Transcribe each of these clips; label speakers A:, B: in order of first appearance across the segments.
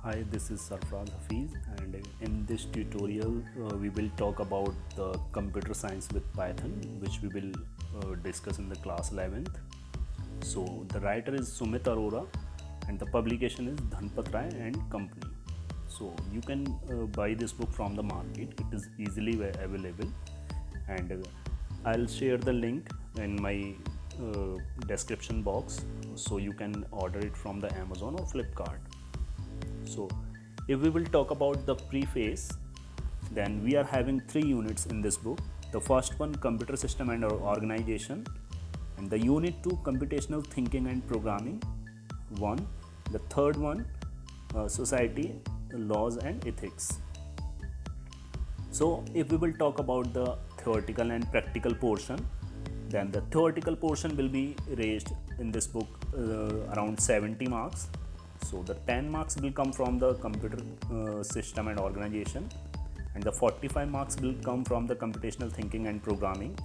A: Hi, this is Sarfraz Hafiz, and in this tutorial, we will talk about the computer science with Python, which we will discuss in the class 11th. So, the writer is Sumit Arora, and the publication is Dhanpat Rai and Company. So, you can buy this book from the market, it is easily available, and I'll share the link in my description box so you can order it from the Amazon or Flipkart. So, if we will talk about the preface, then we are having three units in this book. The first one, computer system and organization, and the unit 2, computational thinking and programming. One, the third one, society, laws and ethics. So, if we will talk about the theoretical and practical portion, then the theoretical portion will be raised in this book around 70 marks. So the 10 marks will come from the computer system and organization, and the 45 marks will come from the computational thinking and programming,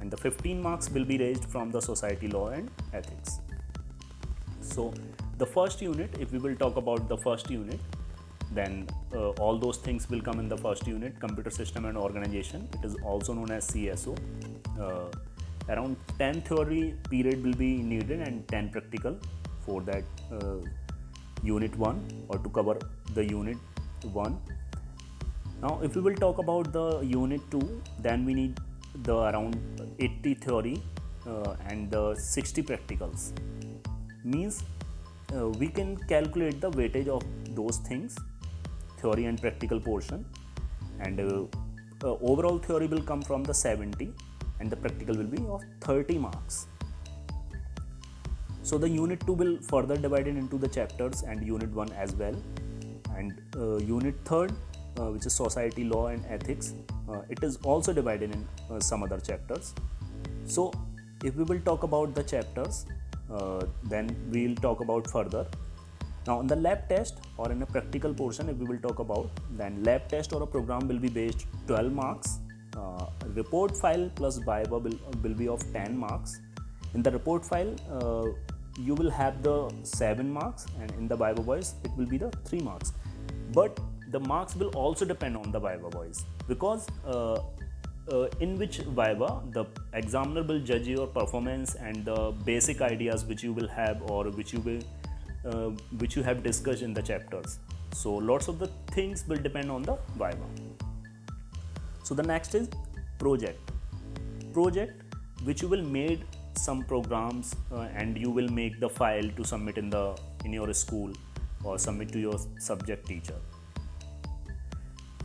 A: and the 15 marks will be raised from the society, law and ethics. So the first unit, if we will talk about the first unit, then all those things will come in the first unit, computer system and organization. It is also known as CSO. Around 10 theory period will be needed and 10 practical for that unit 1, or to cover the unit 1. Now if we will talk about the unit 2, then we need the around 80 theory and the 60 practicals. Means we can calculate the weightage of those things, theory and practical portion, and overall theory will come from the 70 and the practical will be of 30 marks. So the unit 2 will further divided into the chapters and unit 1 as well, and unit 3rd, which is society, law and ethics, it is also divided in some other chapters. So if we will talk about the chapters, then we will talk about further. Now in the lab test or in a practical portion, if we will talk about, then lab test or a program will be based 12 marks. Report file plus viva will be of 10 marks. In the report file, you will have the 7 marks, and in the viva voice it will be the 3 marks. But the marks will also depend on the viva voice, because in which viva the examiner will judge your performance and the basic ideas which you will have, or which you have discussed in the chapters. So lots of the things will depend on the viva. So the next is project, which you will made some programs and you will make the file to submit in your school or submit to your subject teacher.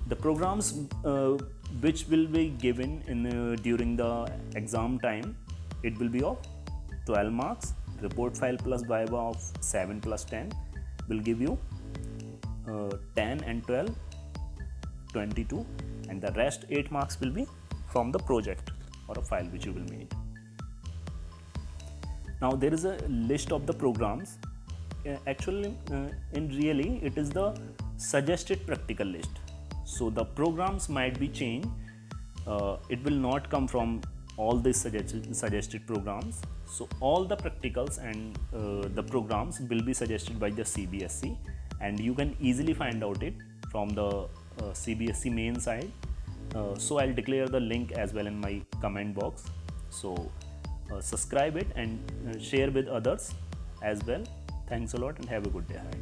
A: The programs which will be given in during the exam time, it will be of 12 marks. Report file plus viva of 7 plus 10 will give you 10 and 12, 22, and the rest 8 marks will be from the project or a file which you will make. Now there is a list of the programs. Actually, in really it is the suggested practical list. So the programs might be changed. It will not come from all these suggested programs. So all the practicals and the programs will be suggested by the CBSE, and you can easily find out it from the CBSE main site. So I'll declare the link as well in my comment box. So subscribe it and share with others as well. Thanks a lot and have a good day ahead.